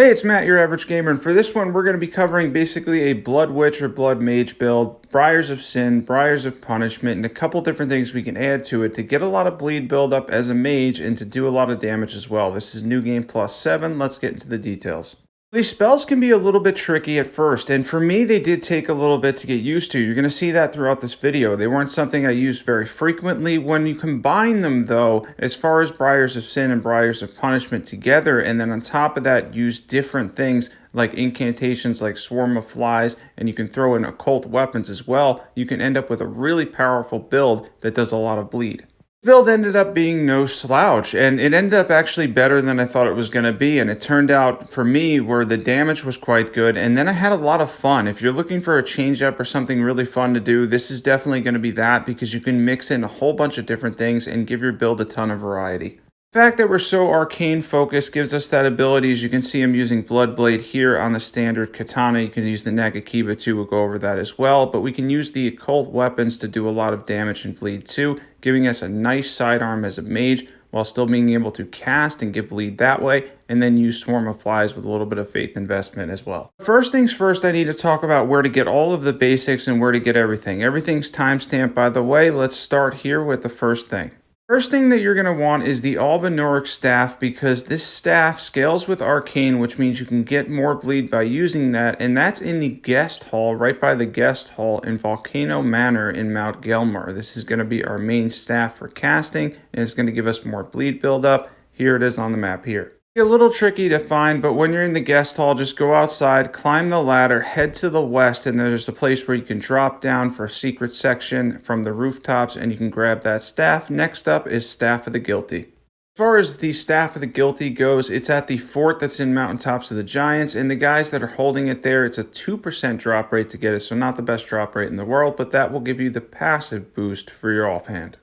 Hey, it's Matt, your average gamer, and for this one, we're going to be covering basically a Blood Witch or Blood Mage build, Briars of Sin, Briars of Punishment, and a couple different things we can add to it to get a lot of bleed build up as a mage and to do a lot of damage as well. This is New Game Plus 7. Let's get into the details. These spells can be a little bit tricky at first, and for me, they did take a little bit to get used to. You're going to see that throughout this video. They weren't something I used very frequently. When you combine them, though, as far as Briars of Sin and Briars of Punishment together, and then on top of that, use different things like incantations like Swarm of Flies, and you can throw in occult weapons as well, you can end up with a really powerful build that does a lot of bleed. This build ended up being no slouch, and it ended up actually better than I thought it was going to be, and it turned out for me where the damage was quite good, and then I had a lot of fun. If you're looking for a change up or something really fun to do, this is definitely going to be that, because you can mix in a whole bunch of different things and give your build a ton of variety. The fact that we're so arcane focused gives us that ability. As you can see, I'm using Bloodblade here on the standard katana. You can use the Nagakiba too, we'll go over that as well, but we can use the occult weapons to do a lot of damage and bleed too, giving us a nice sidearm as a mage while still being able to cast and get bleed that way, and then use Swarm of Flies with a little bit of faith investment as well. First things first, I need to talk about where to get all of the basics and where to get everything. Everything's timestamped, by the way. Let's start here with the first thing. First thing that you're going to want is the Albinauric Staff, because this staff scales with Arcane, which means you can get more bleed by using that, and that's in the guest hall, right by the guest hall in Volcano Manor in Mount Gelmar. This is going to be our main staff for casting, and it's going to give us more bleed buildup. Here it is on the map here. A little tricky to find, but when you're in the guest hall, just go outside, climb the ladder, head to the west, and there's a place where you can drop down for a secret section from the rooftops, and you can grab that staff. Next up is Staff of the Guilty. As far as the Staff of the Guilty goes, it's at the fort that's in Mountaintops of the Giants, and the guys that are holding it there, it's a 2% drop rate to get it, so not the best drop rate in the world, but that will give you the passive boost for your offhand.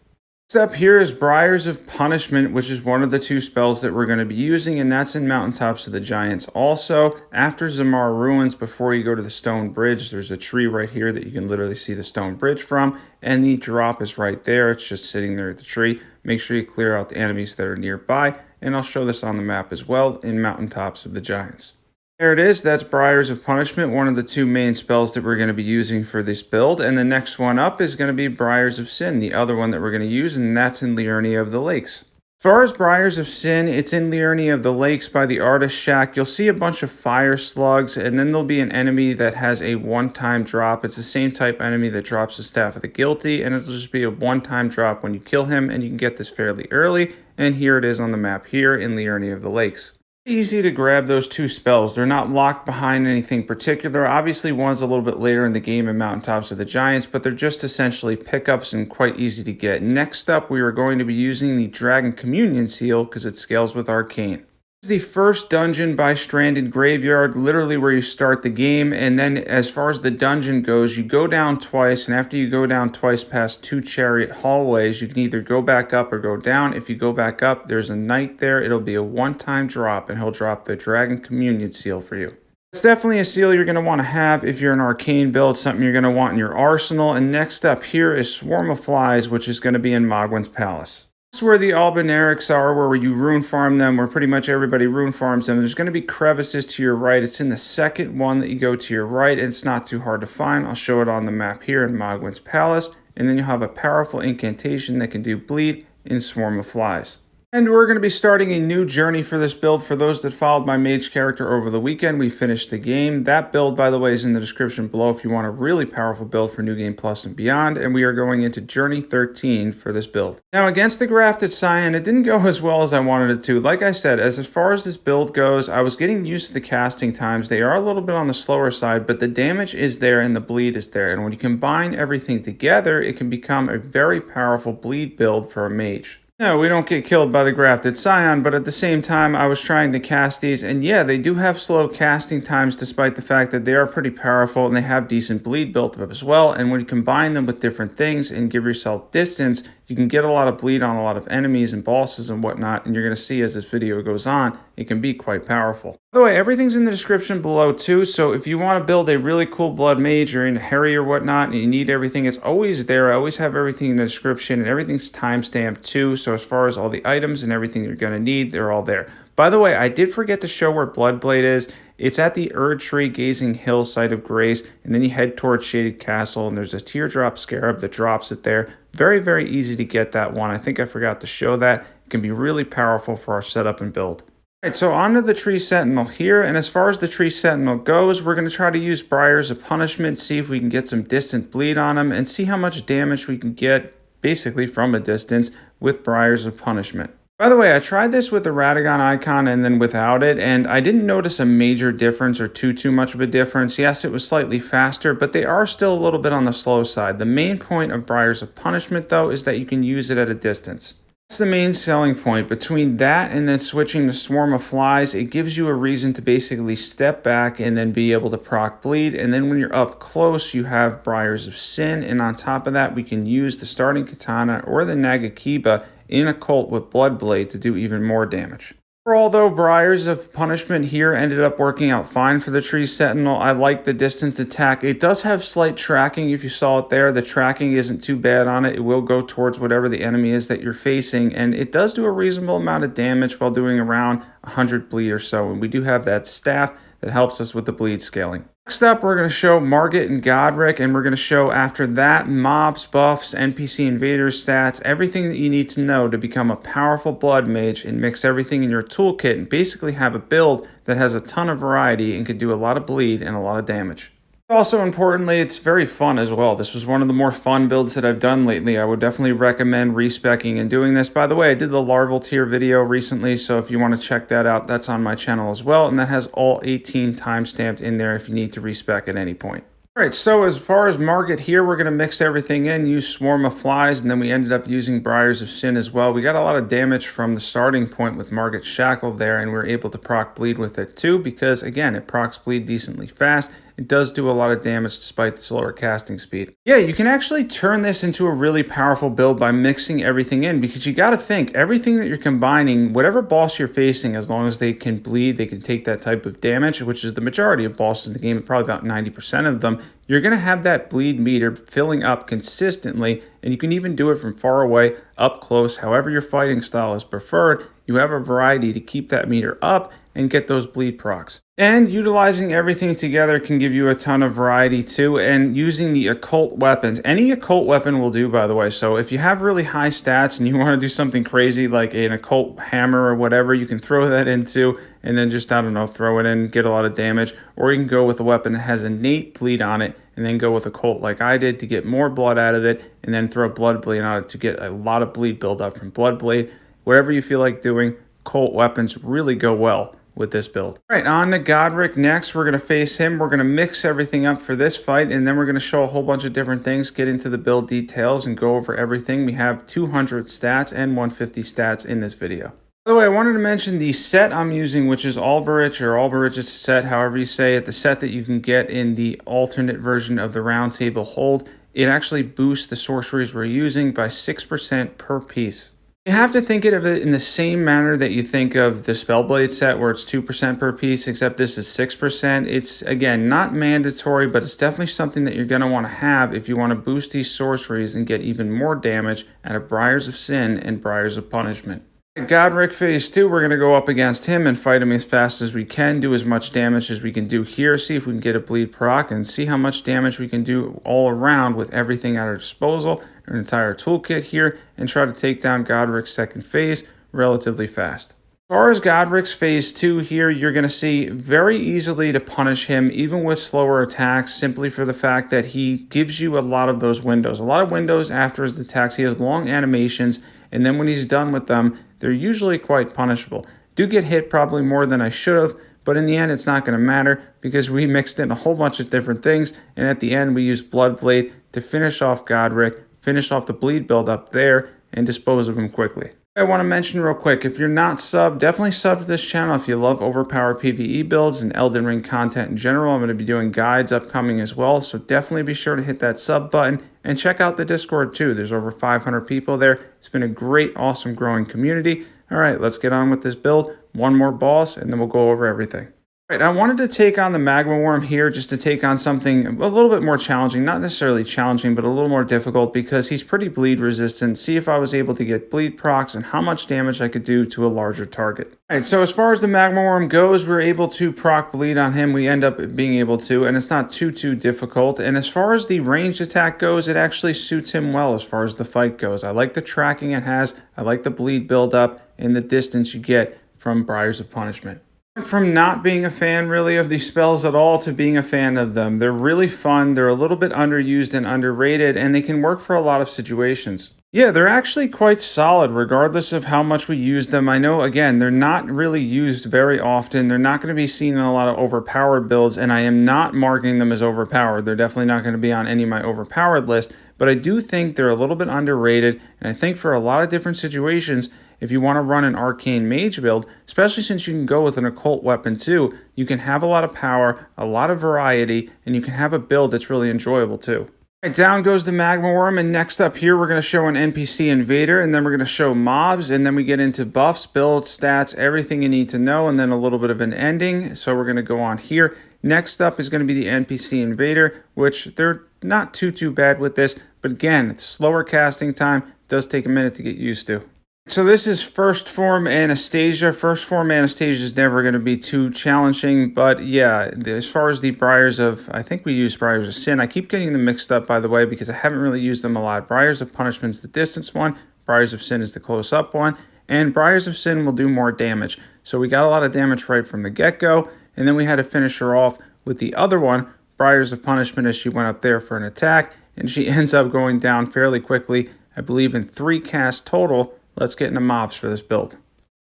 Next up here is Briars of Punishment, which is one of the two spells that we're going to be using, and that's in Mountaintops of the Giants. Also, after Zamar Ruins, before you go to the stone bridge, there's a tree right here that you can literally see the stone bridge from, and the drop is right there. It's just sitting there at the tree. Make sure you clear out the enemies that are nearby, and I'll show this on the map as well in Mountaintops of the Giants. There it is, that's Briars of Punishment, one of the two main spells that we're going to be using for this build, and the next one up is going to be Briars of Sin, the other one that we're going to use, and that's in Liurnia of the Lakes. As far as Briars of Sin, it's in Liurnia of the Lakes by the Artist Shack. You'll see a bunch of fire slugs, and then there'll be an enemy that has a one-time drop. It's the same type enemy that drops the Staff of the Guilty, and it'll just be a one-time drop when you kill him, and you can get this fairly early, and here it is on the map here in Liurnia of the Lakes. Easy to grab those two spells. They're not locked behind anything particular. Obviously, one's a little bit later in the game in Mountaintops of the Giants, but they're just essentially pickups and quite easy to get. Next up, we are going to be using the Dragon Communion Seal because it scales with Arcane. This is the first dungeon by Stranded Graveyard, literally where you start the game, and then as far as the dungeon goes, you go down twice, and after you go down twice past two chariot hallways, you can either go back up or go down. If you go back up, there's a knight there. It'll be a one-time drop, and he'll drop the Dragon Communion Seal for you. It's definitely a seal you're going to want to have if you're an Arcane build, something you're going to want in your arsenal. And next up here is Swarm of Flies, which is going to be in Mogwin's Palace. This is where the Albinaurics are, where you rune farm them, where pretty much everybody rune farms them. There's going to be crevices to your right. It's in the second one that you go to your right, and it's not too hard to find. I'll show it on the map here in Mogwin's Palace, and then you'll have a powerful incantation that can do bleed in Swarm of Flies. And we're going to be starting a new journey for this build. For those that followed my mage character over the weekend, we finished the game. That build, by the way, is in the description below if you want a really powerful build for New Game Plus and beyond. And we are going into Journey 13 for this build. Now, against the Grafted Scion, it didn't go as well as I wanted it to. Like I said, as far as this build goes, I was getting used to the casting times. They are a little bit on the slower side, but the damage is there and the bleed is there. And when you combine everything together, it can become a very powerful bleed build for a mage. No, we don't get killed by the Grafted Scion, but at the same time, I was trying to cast these, and yeah, they do have slow casting times despite the fact that they are pretty powerful and they have decent bleed built up as well, and when you combine them with different things and give yourself distance, you can get a lot of bleed on a lot of enemies and bosses and whatnot, and you're going to see as this video goes on, it can be quite powerful. By the way, everything's in the description below too, so if you want to build a really cool blood mage or in Harry or whatnot, and you need everything, it's always there. I always have everything in the description, and everything's timestamped too, so as far as all the items and everything you're going to need, they're all there. By the way, I did forget to show where Bloodblade is. It's at the Erd Tree Gazing Hill site of Grace, and then you head towards Shaded Castle, and there's a Teardrop Scarab that drops it there. Very, very easy to get that one. I think I forgot to show that. It can be really powerful for our setup and build. Alright, so onto the Tree Sentinel here, and as far as the Tree Sentinel goes, we're going to try to use Briars of Punishment, see if we can get some distant bleed on him, and see how much damage we can get, basically from a distance, with Briars of Punishment. By the way, I tried this with the Radagon icon and then without it, and I didn't notice a major difference or too much of a difference. Yes, it was slightly faster, but they are still a little bit on the slow side. The main point of Briars of Punishment, though, is that you can use it at a distance. That's the main selling point. Between that and then switching to Swarm of Flies, it gives you a reason to basically step back and then be able to proc bleed. And then when you're up close, you have Briars of Sin. And on top of that, we can use the starting katana or the Nagakiba in Occult with Bloodblade to do even more damage. Although Briars of Punishment here ended up working out fine for the Tree Sentinel, I like the distance attack. It does have slight tracking if you saw it there. The tracking isn't too bad on it. It will go towards whatever the enemy is that you're facing, and it does do a reasonable amount of damage while doing around 100 bleed or so, and we do have that staff that helps us with the bleed scaling. Next up, we're going to show Margit and Godrick, and we're going to show after that mobs, buffs, NPC Invaders stats, everything that you need to know to become a powerful blood mage and mix everything in your toolkit and basically have a build that has a ton of variety and can do a lot of bleed and a lot of damage. Also, importantly, it's very fun as well. This was one of the more fun builds that I've done lately. I would definitely recommend respecking and doing this. By the way, I did the larval tier video recently, so if you want to check that out, that's on my channel as well, and that has all 18 timestamped in there if you need to respec at any point. Alright, so as far as Margit here, we're going to mix everything in, use Swarm of Flies, and then we ended up using Briars of Sin as well. We got a lot of damage from the starting point with Margit Shackle there, and we were able to proc bleed with it too, because again, it procs bleed decently fast. It does do a lot of damage despite the slower casting speed. Yeah, you can actually turn this into a really powerful build by mixing everything in, because you got to think, everything that you're combining, whatever boss you're facing, as long as they can bleed, they can take that type of damage, which is the majority of bosses in the game, probably about 90% of them, you're going to have that bleed meter filling up consistently, and you can even do it from far away, up close, however your fighting style is preferred. You have a variety to keep that meter up and get those bleed procs. And utilizing everything together can give you a ton of variety too, and using the occult weapons. Any occult weapon will do, by the way, so if you have really high stats and you want to do something crazy like an occult hammer or whatever, you can throw that into and then just, I don't know, throw it in, get a lot of damage, or you can go with a weapon that has innate bleed on it and then go with occult like I did to get more blood out of it, and then throw blood bleed on it to get a lot of bleed buildup from blood bleed. Whatever you feel like doing, occult weapons really go well with this build. All right, on to Godrick next. We're going to face him. We're going to mix everything up for this fight, and then we're going to show a whole bunch of different things, get into the build details, and go over everything. We have 200 stats and 150 stats in this video. By the way, I wanted to mention the set I'm using, which is Albinauric, or Albinauric is a set, however you say it, the set that you can get in the alternate version of the Round Table Hold. It actually boosts the sorceries we're using by 6% per piece. You have to think of it in the same manner that you think of the Spellblade set, where it's 2% per piece, except this is 6%. It's, again, not mandatory, but it's definitely something that you're going to want to have if you want to boost these sorceries and get even more damage out of Briars of Sin and Briars of Punishment. Godrick phase 2, we're going to go up against him and fight him as fast as we can, do as much damage as we can do here, see if we can get a bleed proc, and see how much damage we can do all around with everything at our disposal, an entire toolkit here, and try to take down Godrick's second phase relatively fast. As far as Godrick's phase 2 here, you're going to see very easily to punish him, even with slower attacks, simply for the fact that he gives you a lot of those windows. A lot of windows after his attacks. He has long animations, and then when he's done with them, they're usually quite punishable. Do get hit probably more than I should have, but in the end it's not going to matter because we mixed in a whole bunch of different things, and at the end we used Bloodblade to finish off Godrick, finish off the bleed build up there, and dispose of him quickly. I want to mention real quick, if you're not subbed, definitely sub to this channel if you love overpowered PvE builds and Elden Ring content in general. I'm going to be doing guides upcoming as well, so definitely be sure to hit that sub button and check out the Discord too. There's over 500 people there. It's been a great, awesome, growing community. All right, let's get on with this build. One more boss, and then we'll go over everything. Right, I wanted to take on the Magma Wyrm here just to take on something a little bit more challenging, not necessarily challenging, but a little more difficult because he's pretty bleed resistant. See if I was able to get bleed procs and how much damage I could do to a larger target. All right, so as far as the Magma Wyrm goes, we're able to proc bleed on him. We end up being able to, and it's not too difficult. And as far as the ranged attack goes, it actually suits him well as far as the fight goes. I like the tracking it has. I like the bleed buildup and the distance you get from Briars of Punishment. From not being a fan really of these spells at all to being a fan of them. They're really fun, they're a little bit underused and underrated, and they can work for a lot of situations. Yeah, they're actually quite solid regardless of how much we use them. I know, again, they're not really used very often. They're not going to be seen in a lot of overpowered builds, and I am not marking them as overpowered. They're definitely not going to be on any of my overpowered list, but I do think they're a little bit underrated, and I think for a lot of different situations, if you want to run an Arcane Mage build, especially since you can go with an Occult weapon too, you can have a lot of power, a lot of variety, and you can have a build that's really enjoyable too. All right, down goes the Magma Wyrm, and next up here we're going to show an NPC Invader, and then we're going to show mobs, and then we get into buffs, builds, stats, everything you need to know, and then a little bit of an ending. So we're going to go on here. Next up is going to be the NPC Invader, which they're not too bad with this, but again, it's slower casting time, it does take a minute to get used to. So this is First Form Anastasia. First Form Anastasia is never going to be too challenging, but yeah, as far as the Briars of, I think we use Briars of Sin. I keep getting them mixed up, by the way, because I haven't really used them a lot. Briars of Punishment is the distance one, Briars of Sin is the close-up one, and Briars of Sin will do more damage. So we got a lot of damage right from the get-go, and then we had to finish her off with the other one, Briars of Punishment, as she went up there for an attack, and she ends up going down fairly quickly, I believe in 3 casts total. Let's get into mobs for this build. By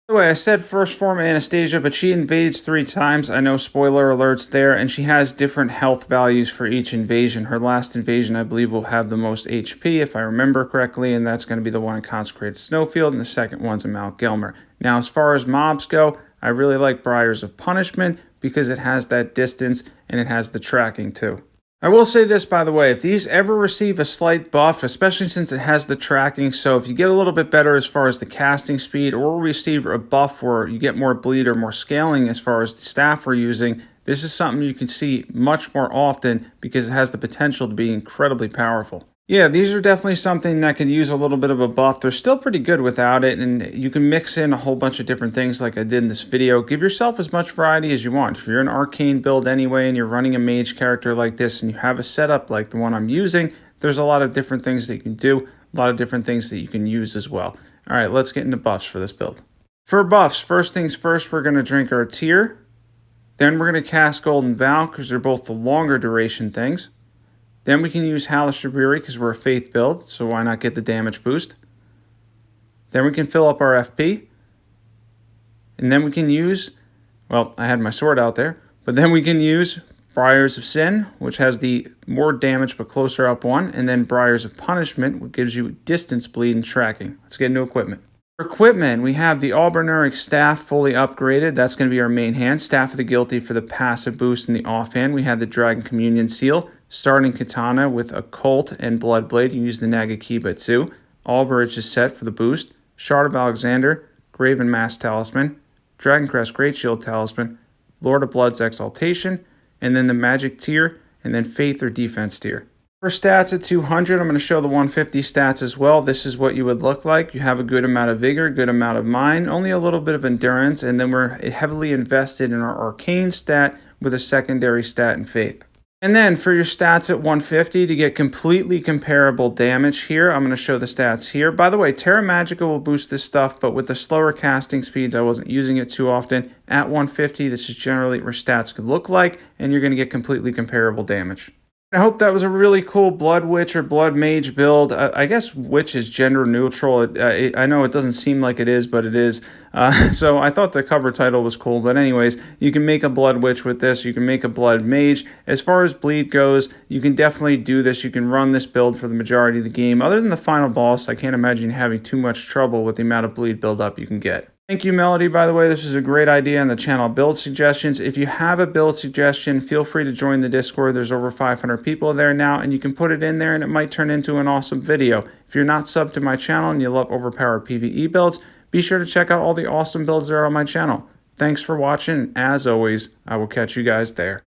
the way, I said First Form Anastasia, but she invades 3 times. I know spoiler alerts there, and she has different health values for each invasion. Her last invasion, I believe, will have the most HP, if I remember correctly, and that's going to be the one in Consecrated Snowfield, and the second one's in Mount Gelmir. Now, as far as mobs go, I really like Briars of Punishment because it has that distance, and it has the tracking too. I will say this, by the way, if these ever receive a slight buff, especially since it has the tracking, so if you get a little bit better as far as the casting speed, or receive a buff where you get more bleed or more scaling as far as the staff we're using, this is something you can see much more often because it has the potential to be incredibly powerful. Yeah, these are definitely something that can use a little bit of a buff. They're still pretty good without it, and you can mix in a whole bunch of different things like I did in this video. Give yourself as much variety as you want. If you're an Arcane build anyway and you're running a Mage character like this and you have a setup like the one I'm using, there's a lot of different things that you can do, a lot of different things that you can use as well. All right, let's get into buffs for this build. For buffs, first things first, we're going to drink our tear. Then we're going to cast Golden Vow because they're both the longer duration things. Then we can use Howl Shabriri because we're a Faith build, so why not get the damage boost? Then we can fill up our FP. And then we can use, well, I had my sword out there, but then we can use Briars of Sin, which has the more damage but closer up one, and then Briars of Punishment, which gives you distance bleed and tracking. Let's get into equipment. For equipment, we have the Albinauric Staff fully upgraded. That's going to be our main hand. Staff of the Guilty for the passive boost in the offhand. We have the Dragon Communion Seal. Starting Katana with Occult and Bloodblade. You use the Nagakiba too. Albridge is set for the boost. Shard of Alexander. Graven Mass Talisman. Dragoncrest Greatshield Talisman. Lord of Blood's Exultation. And then the Magic tier. And then Faith or Defense tier. For stats at 200, I'm going to show the 150 stats as well. This is what you would look like. You have a good amount of vigor, good amount of mind, only a little bit of endurance, and then we're heavily invested in our Arcane stat with a secondary stat in Faith. And then for your stats at 150 to get completely comparable damage here, I'm going to show the stats here. By the way, Terra Magica will boost this stuff, but with the slower casting speeds, I wasn't using it too often. At 150, this is generally where stats could look like, and you're going to get completely comparable damage. I hope that was a really cool Blood Witch or Blood Mage build. I guess Witch is gender neutral. I know it doesn't seem like it is, but it is. So I thought the cover title was cool. But anyways, you can make a Blood Witch with this. You can make a Blood Mage. As far as bleed goes, you can definitely do this. You can run this build for the majority of the game. Other than the final boss, I can't imagine having too much trouble with the amount of bleed buildup you can get. Thank you, Melody, by the way. This is a great idea on the channel build suggestions. If you have a build suggestion, feel free to join the Discord. There's over 500 people there now, and you can put it in there, and it might turn into an awesome video. If you're not subbed to my channel and you love overpowered PvE builds, be sure to check out all the awesome builds that are on my channel. Thanks for watching. As always, I will catch you guys there.